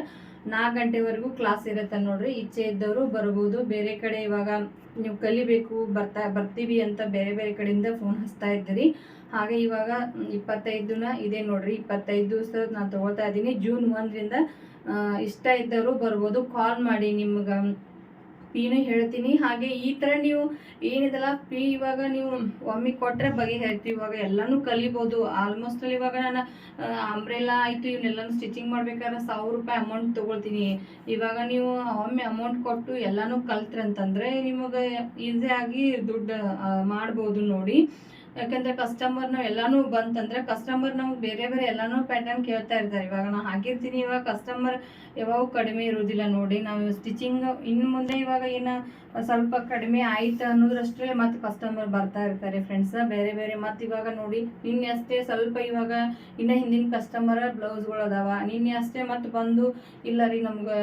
4 ಗಂಟೆವರೆಗೂ ಕ್ಲಾಸ್ ಇರುತ್ತೆ ನೋಡ್ರಿ. ಇಚ್ಛೆ ಇದ್ದವರು ಬರ್ಬೋದು. ಬೇರೆ ಕಡೆ ಇವಾಗ ನೀವು ಕಲಿಬೇಕು ಬರ್ತೀವಿ ಅಂತ ಬೇರೆ ಬೇರೆ ಕಡೆಯಿಂದ ಫೋನ್ ಹಚ್ತಾ ಇದ್ದೀರಿ. ಹಾಗೆ ಇವಾಗ 25 ದಿನ ಇದೆ ನೋಡ್ರಿ. 25 ದಿವಸ ನಾನು ತಗೊಳ್ತಾ ಇದ್ದೀನಿ. ಜೂನ್ 1ರಿಂದ ಇಷ್ಟ ಇದ್ದವರು ಬರ್ಬೋದು. ಕಾಲ್ ಮಾಡಿ, ನಿಮ್ಗೆ ಫೀನು ಹೇಳ್ತೀನಿ. ಹಾಗೆ ಈ ಥರ ನೀವು ಏನಿದೆಲ್ಲ ಫೀ ಇವಾಗ ನೀವು ಒಮ್ಮೆ ಕೊಟ್ಟರೆ ಬಗೆಹರಿತೀವಿ. ಇವಾಗ ಎಲ್ಲನೂ ಕಲಿಬೋದು. ಆಲ್ಮೋಸ್ಟ್ ಅಲ್ಲಿ ಇವಾಗ ನಾನು ಅಂಬ್ರೆಲಾ ಆಯಿತು ಇವನ್ನೆಲ್ಲನೂ ಸ್ಟಿಚಿಂಗ್ ಮಾಡ್ಬೇಕಾದ್ರೆ 1000 ರೂಪಾಯಿ ಅಮೌಂಟ್ ತೊಗೊಳ್ತೀನಿ. ಇವಾಗ ನೀವು ಒಮ್ಮೆ ಅಮೌಂಟ್ ಕೊಟ್ಟು ಎಲ್ಲನೂ ಕಲ್ತ್ರಂತಂದರೆ ನಿಮಗೆ ಈಸಿಯಾಗಿ ದುಡ್ಡು ಮಾಡ್ಬೋದು ನೋಡಿ. ಯಾಕಂದರೆ ಕಸ್ಟಮರ್ ನಾವು ಎಲ್ಲನೂ ಬಂತಂದರೆ ಕಸ್ಟಮರ್ ನಮ್ಗೆ ಬೇರೆ ಬೇರೆ ಎಲ್ಲನೂ ಪ್ಯಾಟರ್ನ್ ಕೇಳ್ತಾ ಇರ್ತಾರೆ. ಇವಾಗ ನಾನು ಹಾಕಿರ್ತೀನಿ, ಇವಾಗ ಕಸ್ಟಮರ್ ಯಾವಾಗ ಕಡಿಮೆ ಇರೋದಿಲ್ಲ ನೋಡಿ. ನಾವು ಸ್ಟಿಚಿಂಗ್ ಇನ್ನು ಮುಂದೆ ಇವಾಗ ಏನು ಸ್ವಲ್ಪ ಕಡಿಮೆ ಆಯ್ತು ಅನ್ನೋದ್ರಷ್ಟೇ ಮತ್ತೆ ಕಸ್ಟಮರ್ ಬರ್ತಾ ಇರ್ತಾರೆ ಫ್ರೆಂಡ್ಸ್ ಬೇರೆ ಬೇರೆ. ಮತ್ತು ಇವಾಗ ನೋಡಿ ನಿನ್ನೆ ಅಷ್ಟೇ ಸ್ವಲ್ಪ ಇವಾಗ ಇನ್ನು ಹಿಂದಿನ ಕಸ್ಟಮರ್ ಬ್ಲೌಸ್ಗಳು ಅದಾವ. ನಿನ್ನೆ ಅಷ್ಟೇ ಮತ್ತು ಬಂದು ಇಲ್ಲ ರೀ ನಮ್ಗೆ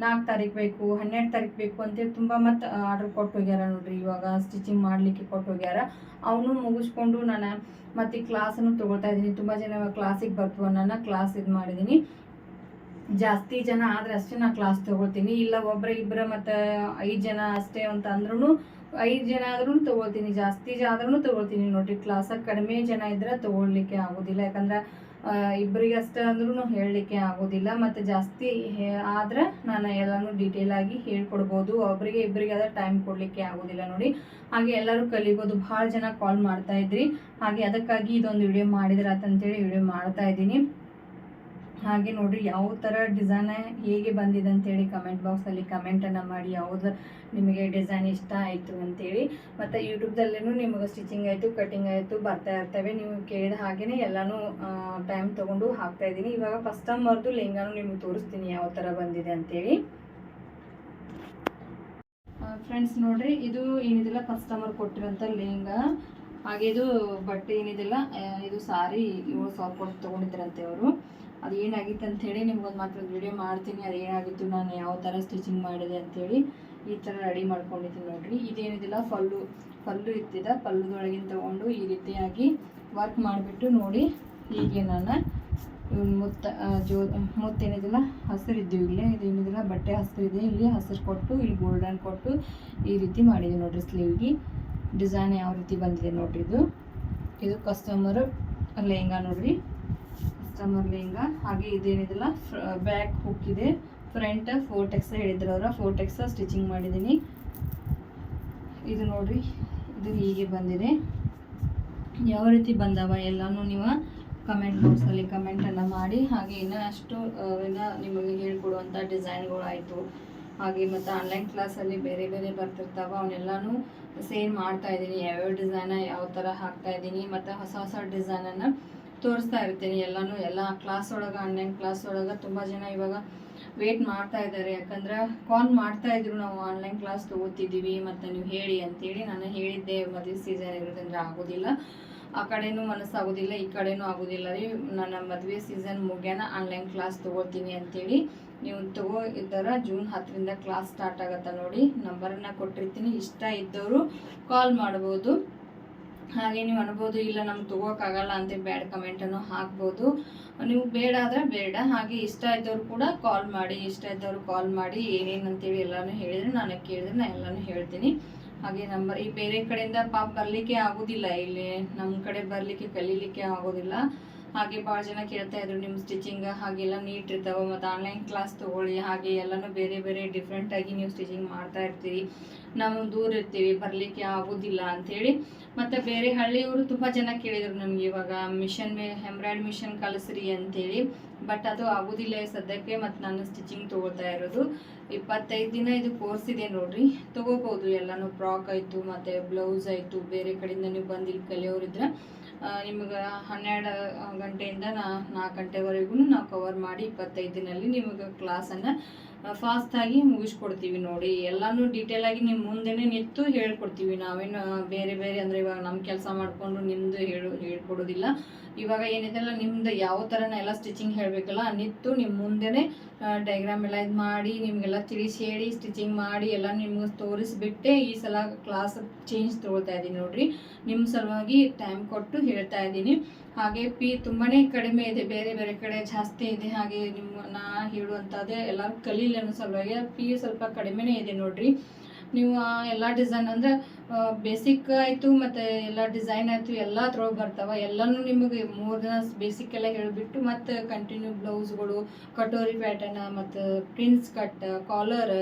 4 ತಾರೀಕು ಬೇಕು, 12 ತಾರೀಕು ಬೇಕು ಅಂತೇಳಿ ತುಂಬ ಮತ್ತು ಆರ್ಡ್ರ್ ಕೊಟ್ಟು ಹೋಗ್ಯಾರ ನೋಡ್ರಿ. ಇವಾಗ ಸ್ಟಿಚಿಂಗ್ ಮಾಡಲಿಕ್ಕೆ ಕೊಟ್ಟು ಹೋಗ್ಯಾರ. ಅವನು ಮುಗಿಸ್ಕೊಂಡು ನಾನು ಮತ್ತು ಕ್ಲಾಸನ್ನು ತೊಗೊಳ್ತಾ ಇದ್ದೀನಿ. ತುಂಬ ಜನ ಕ್ಲಾಸಿಗೆ ಬರ್ತವ, ನಾನು ಕ್ಲಾಸ್ ಇದು ಮಾಡಿದ್ದೀನಿ. ಜಾಸ್ತಿ ಜನ ಆದರೆ ಅಷ್ಟೇ ನಾನು ಕ್ಲಾಸ್ ತೊಗೊಳ್ತೀನಿ. ಇಲ್ಲ ಒಬ್ಬರ ಇಬ್ಬರ ಮತ್ತು 5 ಜನ ಅಷ್ಟೇ ಅಂತ ಅಂದ್ರೂ 5 ಜನ ಆದ್ರೂ ತೊಗೊಳ್ತೀನಿ. ಜಾಸ್ತಿ ಆದ್ರೂ ತೊಗೊಳ್ತೀನಿ ನೋಡಿರಿ ಕ್ಲಾಸ್. ಕಡಿಮೆ ಜನ ಇದ್ರೆ ತೊಗೊಳ್ಲಿಕ್ಕೆ ಆಗೋದಿಲ್ಲ, ಯಾಕಂದ್ರೆ ಇಬ್ಬರಿಗೆ ಅಷ್ಟೇ ಅಂದ್ರೂ ಹೇಳಲಿಕ್ಕೆ ಆಗೋದಿಲ್ಲ. ಮತ್ತು ಜಾಸ್ತಿ ಆದ್ರೆ ನಾನು ಎಲ್ಲನೂ ಡೀಟೇಲ್ ಆಗಿ ಹೇಳ್ಕೊಡ್ಬೋದು. ಒಬ್ಬರಿಗೆ ಇಬ್ಬರಿಗೆ ಆದ್ರೆ ಟೈಮ್ ಕೊಡಲಿಕ್ಕೆ ಆಗೋದಿಲ್ಲ ನೋಡಿ. ಹಾಗೆ ಎಲ್ಲರೂ ಕಲಿಬೋದು. ಭಾಳ ಜನ ಕಾಲ್ ಮಾಡ್ತಾ ಇದ್ರಿ. ಹಾಗೆ ಅದಕ್ಕಾಗಿ ಇದೊಂದು ವಿಡಿಯೋ ಮಾಡಿದ್ರೆ ಅಂತೇಳಿ ವಿಡಿಯೋ ಮಾಡ್ತಾ ಇದ್ದೀನಿ. ಹಾಗೆ ನೋಡಿರಿ ಯಾವ ಥರ ಡಿಸೈನ್ ಹೇಗೆ ಬಂದಿದೆ ಅಂತೇಳಿ ಕಮೆಂಟ್ ಬಾಕ್ಸಲ್ಲಿ ಕಮೆಂಟನ್ನು ಮಾಡಿ, ಯಾವುದು ನಿಮಗೆ ಡಿಸೈನ್ ಇಷ್ಟ ಆಯಿತು ಅಂತೇಳಿ. ಮತ್ತು ಯೂಟ್ಯೂಬ್ದಲ್ಲೂ ನಿಮಗೆ ಸ್ಟಿಚಿಂಗ್ ಆಯಿತು, ಕಟಿಂಗ್ ಆಯಿತು ಬರ್ತಾ ಇರ್ತವೆ. ನೀವು ಕೇಳಿದ ಹಾಗೆಯೇ ಎಲ್ಲನೂ ಟೈಮ್ ತೊಗೊಂಡು ಹಾಕ್ತಾಯಿದ್ದೀನಿ. ಇವಾಗ ಕಸ್ಟಮರ್ದು ಲೆಹಂಗಾನು ನಿಮಗೆ ತೋರಿಸ್ತೀನಿ ಯಾವ ಥರ ಬಂದಿದೆ ಅಂತೇಳಿ. ಫ್ರೆಂಡ್ಸ್ ನೋಡಿರಿ, ಇದು ಏನಿದೆಲ್ಲ ಕಸ್ಟಮರ್ ಕೊಟ್ಟಿರೋಂಥ ಲೆಹಂಗಾ. ಹಾಗೆ ಇದು ಬಟ್ಟೆ ಏನಿದೆಲ್ಲ ಇದು ಸಾರಿ 7,000 ಕೊಟ್ಟು ತೊಗೊಂಡಿದ್ರಂತೆ ಅವರು. ಅದು ಏನಾಗಿತ್ತು ಅಂಥೇಳಿ ನಿಮ್ಗೊಂದು ಮಾತ್ರ ವಿಡಿಯೋ ಮಾಡ್ತೀನಿ. ಅದು ಏನಾಗಿತ್ತು, ನಾನು ಯಾವ ಥರ ಸ್ಟಿಚಿಂಗ್ ಮಾಡಿದೆ ಅಂಥೇಳಿ. ಈ ಥರ ರೆಡಿ ಮಾಡ್ಕೊಂಡಿದ್ದೀನಿ ನೋಡಿರಿ. ಇದೇನಿದಿಲ್ಲ ಪಲ್ಲು ಇತ್ತಿದೆ. ಪಲ್ಲುದೊಳಗಿನ ತೊಗೊಂಡು ಈ ರೀತಿಯಾಗಿ ವರ್ಕ್ ಮಾಡಿಬಿಟ್ಟು ನೋಡಿ ಹೀಗೆ ನಾನು ಮುತ್ತೇನಿದಿಲ್ಲ ಹಸಿರಿದ್ದೀವಿ ಇಲ್ಲಿ. ಇದೇನಿದಿಲ್ಲ ಬಟ್ಟೆ ಹಸಿರಿದೆ, ಇಲ್ಲಿ ಹಸಿರು ಕೊಟ್ಟು ಇಲ್ಲಿ ಗೋಲ್ಡನ್ ಕೊಟ್ಟು ಈ ರೀತಿ ಮಾಡಿದೆ ನೋಡಿರಿ. ಸ್ಲೀವ್ಗೆ ಡಿಸೈನ್ ಯಾವ ರೀತಿ ಬಂದಿದೆ ನೋಡಿರಿ. ಇದು ಕಸ್ಟಮರ್ ಲೆಹಂಗಾ ನೋಡಿರಿ, ಕಸ್ಟಮರ್ ಲೆಹಂಗಾ. ಹಾಗೆ ಇದೇನಿದಿಲ್ಲ ಬ್ಯಾಕ್ ಹುಕ್ ಇದೆ, ಫ್ರಂಟ್ 4 ಟೆಕ್ಸ್ ಹೇಳಿದ್ರು ಅವರ 4 ಟೆಕ್ಸ್ ಸ್ಟಿಚಿಂಗ್ ಮಾಡಿದ್ದೀನಿ. ಇದು ನೋಡಿರಿ, ಇದು ಹೀಗೆ ಬಂದಿದೆ. ಯಾವ ರೀತಿ ಬಂದವ ಎಲ್ಲನೂ ನೀವು ಕಮೆಂಟ್ ಬಾಕ್ಸಲ್ಲಿ ಕಮೆಂಟನ್ನು ಮಾಡಿ. ಹಾಗೆ ಇನ್ನಷ್ಟು ನಿಮಗೆ ಹೇಳ್ಕೊಡುವಂಥ ಡಿಸೈನ್ಗಳು ಆಯಿತು. ಹಾಗೆ ಮತ್ತು ಆನ್ಲೈನ್ ಕ್ಲಾಸಲ್ಲಿ ಬೇರೆ ಬೇರೆ ಬರ್ತಿರ್ತಾವೆ, ಅವನ್ನೆಲ್ಲನೂ ಸೇಲ್ ಮಾಡ್ತಾ ಇದ್ದೀನಿ. ಯಾವ್ಯಾವ ಡಿಸೈನ ಯಾವ ಥರ ಹಾಕ್ತಾ ಇದ್ದೀನಿ ಮತ್ತು ಹೊಸ ಹೊಸ ಡಿಸೈನನ್ನು ತೋರಿಸ್ತಾ ಇರ್ತೀನಿ. ಎಲ್ಲ ಕ್ಲಾಸ್ ಒಳಗೆ, ಆನ್ಲೈನ್ ಕ್ಲಾಸ್ ಒಳಗೆ ತುಂಬ ಜನ ಇವಾಗ ವೇಟ್ ಮಾಡ್ತಾ ಇದ್ದಾರೆ. ಯಾಕಂದ್ರೆ ಕಾಲ್ ಮಾಡ್ತಾ ಇದ್ರು, ನಾವು ಆನ್ಲೈನ್ ಕ್ಲಾಸ್ ತೊಗೋತಿದ್ದೀವಿ ಮತ್ತು ನೀವು ಹೇಳಿ ಅಂತೇಳಿ. ನಾನು ಹೇಳಿದ್ದೆ ಮದುವೆ ಸೀಸನ್ ಇರೋದ್ರಿಂದ ಆಗೋದಿಲ್ಲ, ಆ ಕಡೆನೂ ಮನಸ್ಸಾಗೋದಿಲ್ಲ, ಈ ಕಡೆನೂ ಆಗೋದಿಲ್ಲ ರೀ. ನನ್ನ ಮದುವೆ ಸೀಸನ್ ಮುಗ್ಯಾನ ಆನ್ಲೈನ್ ಕ್ಲಾಸ್ ತೊಗೋತೀನಿ ಅಂತೇಳಿ. ನೀವು ತಗೋ ಇದ್ದಾರೆ ಜೂನ್ 10ರಿಂದ ಕ್ಲಾಸ್ ಸ್ಟಾರ್ಟ್ ಆಗುತ್ತೆ ನೋಡಿ. ನಂಬರನ್ನು ಕೊಟ್ಟಿರ್ತೀನಿ, ಇಷ್ಟ ಇದ್ದವರು ಕಾಲ್ ಮಾಡ್ಬೋದು. ಹಾಗೆ ನೀವು ಅನ್ಬೋದು ಇಲ್ಲ ನಮ್ಗೆ ತೊಗೋಕ್ಕಾಗಲ್ಲ ಅಂತ ಬ್ಯಾಡ್ ಕಮೆಂಟನ್ನು ಹಾಕ್ಬೋದು. ನೀವು ಬೇಡ ಆದರೆ ಬೇಡ. ಹಾಗೆ ಇಷ್ಟ ಇದ್ದವ್ರು ಕೂಡ ಕಾಲ್ ಮಾಡಿ, ಇಷ್ಟ ಇದ್ದವ್ರು ಕಾಲ್ ಮಾಡಿ ಏನೇನು ಅಂತೇಳಿ ಎಲ್ಲನೂ ಹೇಳಿದರೆ, ನಾನು ಕೇಳಿದ್ರೆ ನಾನು ಎಲ್ಲನೂ ಹೇಳ್ತೀನಿ. ಹಾಗೆ ನಂಬರ್ ಈ ಬೇರೆ ಕಡೆಯಿಂದ ಬರಲಿಕ್ಕೆ ಆಗೋದಿಲ್ಲ, ಇಲ್ಲಿ ನಮ್ಮ ಕಡೆ ಬರಲಿಕ್ಕೆ ಕಲೀಲಿಕ್ಕೆ ಆಗೋದಿಲ್ಲ. ಹಾಗೆ ಭಾಳ ಜನ ಕೇಳ್ತಾ ಇದ್ರು ನಿಮ್ಮ ಸ್ಟಿಚಿಂಗ್ ಹಾಗೆಲ್ಲ ನೀಟ್ ಇರ್ತಾವೆ, ಮತ್ತು ಆನ್ಲೈನ್ ಕ್ಲಾಸ್ ತೊಗೊಳ್ಳಿ, ಹಾಗೆ ಎಲ್ಲನೂ ಬೇರೆ ಬೇರೆ ಡಿಫ್ರೆಂಟಾಗಿ ನೀವು ಸ್ಟಿಚಿಂಗ್ ಮಾಡ್ತಾ ಇರ್ತೀರಿ, ನಾವು ದೂರ ಇರ್ತೀವಿ ಬರಲಿಕ್ಕೆ ಆಗೋದಿಲ್ಲ ಅಂಥೇಳಿ. ಮತ್ತು ಬೇರೆ ಹಳ್ಳಿಯವರು ತುಂಬ ಜನ ಕೇಳಿದರು ನನಗೆ ಇವಾಗ ಎಂಬ್ರಾಯ್ಡ್ ಮಿಷನ್ ಕಲಿಸ್ರಿ ಅಂತೇಳಿ. ಬಟ್ ಅದು ಆಗೋದಿಲ್ಲ ಸದ್ಯಕ್ಕೆ. ಮತ್ತು ನಾನು ಸ್ಟಿಚಿಂಗ್ ತೊಗೊಳ್ತಾ ಇರೋದು 25 ದಿನ ಇದು ಕೋರ್ಸ್ ಇದೆ ನೋಡ್ರಿ, ತೊಗೋಬೋದು. ಎಲ್ಲನೂ ಫ್ರಾಕ್ ಆಯಿತು ಮತ್ತು ಬ್ಲೌಸ್ ಆಯಿತು, ಬೇರೆ ಕಡೆಯಿಂದ ನೀವು ಬಂದು ಇಲ್ಲಿ ಕಲಿಯೋರಿದ್ರೆ ನಿಮಗೆ 12 ಗಂಟೆಯಿಂದ 4 ಗಂಟೆವರೆಗೂ ನಾವು ಕವರ್ ಮಾಡಿ 25 ದಿನಲ್ಲಿ ನಿಮಗೆ ಕ್ಲಾಸನ್ನು ಫಾಸ್ಟಾಗಿ ಮುಗಿಸ್ಕೊಡ್ತೀವಿ ನೋಡಿ. ಎಲ್ಲನೂ ಡೀಟೇಲಾಗಿ ನಿಮ್ಮ ಮುಂದೆನೇ ನಿಂತು ಹೇಳ್ಕೊಡ್ತೀವಿ. ನಾವೇನು ಬೇರೆ ಬೇರೆ ಅಂದರೆ ಇವಾಗ ನಮ್ಮ ಕೆಲಸ ಮಾಡಿಕೊಂಡು ನಿಮ್ಮದು ಹೇಳ್ಕೊಡೋದಿಲ್ಲ. ಇವಾಗ ಏನಿದೆಲ್ಲ ನಿಮ್ದು ಯಾವ ಥರನ ಎಲ್ಲ ಸ್ಟಿಚಿಂಗ್ ಹೇಳಬೇಕಲ್ಲ ನಿಂತು ನಿಮ್ಮ ಮುಂದೆನೇ ಡಯಾಗ್ರಾಮ್ ಎಲ್ಲ ಇದು ಮಾಡಿ ನಿಮಗೆಲ್ಲ ತಿಳಿಸಿ ಹೇಳಿ ಸ್ಟಿಚಿಂಗ್ ಮಾಡಿ ಎಲ್ಲ ನಿಮ್ಗೆ ತೋರಿಸ್ಬಿಟ್ಟೆ ಈ ಸಲ ಕ್ಲಾಸ್ ಚೇಂಜ್ ತೊಗೊಳ್ತಾ ಇದ್ದೀನಿ ನೋಡಿರಿ. ನಿಮ್ಮ ಸಲುವಾಗಿ ಟೈಮ್ ಕೊಟ್ಟು ಹೇಳ್ತಾ ಇದ್ದೀನಿ. ಹಾಗೆ ಫೀ ತುಂಬಾ ಕಡಿಮೆ ಇದೆ, ಬೇರೆ ಬೇರೆ ಕಡೆ ಜಾಸ್ತಿ ಇದೆ. ಹಾಗೆ ನಾ ಹೇಳುವಂಥದ್ದೇ ಎಲ್ಲರೂ ಕಲೀಲಿ ಅನ್ನೋ ಸಲುವಾಗಿ ಫೀ ಸ್ವಲ್ಪ ಕಡಿಮೆನೇ ಇದೆ ನೋಡಿರಿ. ನೀವು ಎಲ್ಲ ಡಿಸೈನ್ ಅಂದರೆ ಬೇಸಿಕ್ ಆಯಿತು ಮತ್ತು ಎಲ್ಲ ಡಿಸೈನ್ ಆಯಿತು ಎಲ್ಲ ಬರ್ತಾವೆ. ಎಲ್ಲನೂ ನಿಮಗೆ 3 ದಿನ ಬೇಸಿಕ್ ಎಲ್ಲ ಹೇಳಿಬಿಟ್ಟು ಮತ್ತು ಕಂಟಿನ್ಯೂ ಬ್ಲೌಸ್ಗಳು, ಕಟೋರಿ ಪ್ಯಾಟರ್ನ ಮತ್ತು ಪ್ರಿನ್ಸ್ ಕಟ್, ಕಾಲರ್,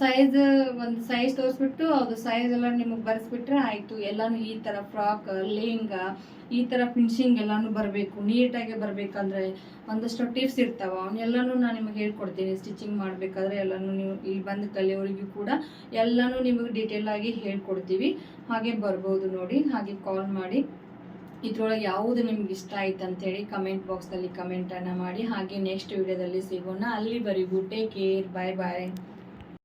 ಸೈಜ್ ಒಂದು ಸೈಜ್ ತೋರಿಸ್ಬಿಟ್ಟು ಅದು ಸೈಜ್ ಎಲ್ಲ ನಿಮಗೆ ಬರೆಸ್ಬಿಟ್ರೆ ಆಯಿತು. ಎಲ್ಲನೂ ಈ ಥರ ಫ್ರಾಕ್, ಲೆಹಂಗಾ ಈ ಥರ ಫಿನಿಶಿಂಗ್ ಎಲ್ಲನೂ ಬರಬೇಕು, ನೀಟಾಗಿ ಬರಬೇಕಂದ್ರೆ ಒಂದಷ್ಟು ಟಿಪ್ಸ್ ಇರ್ತಾವೆ. ಅವನ್ನೆಲ್ಲನೂ ನಾನು ನಿಮಗೆ ಹೇಳ್ಕೊಡ್ತೀನಿ. ಸ್ಟಿಚಿಂಗ್ ಮಾಡಬೇಕಾದ್ರೆ ಎಲ್ಲನೂ ನೀವು ಇಲ್ಲಿ ಬಂದು ಕಲಿಯೋರಿಗೂ ಕೂಡ ಎಲ್ಲನೂ ನಿಮಗೆ ಡೀಟೇಲಾಗಿ ಹೇಳ್ಕೊಡ್ತೀವಿ. ಹಾಗೆ ಬರ್ಬೋದು ನೋಡಿ. ಹಾಗೆ ಕಾಲ್ ಮಾಡಿ ಇದ್ರೊಳಗೆ ಯಾವುದು ನಿಮ್ಗೆ ಇಷ್ಟ ಆಯ್ತು ಅಂತೇಳಿ ಕಮೆಂಟ್ ಬಾಕ್ಸ್ನಲ್ಲಿ ಕಮೆಂಟನ್ನು ಮಾಡಿ. ಹಾಗೆ ನೆಕ್ಸ್ಟ್ ವಿಡಿಯೋದಲ್ಲಿ ಸಿಗೋಣ. ಅಲ್ಲಿವರೆಗೂ ಟೇಕ್ ಕೇರ್, ಬಾಯ್ ಬಾಯ್.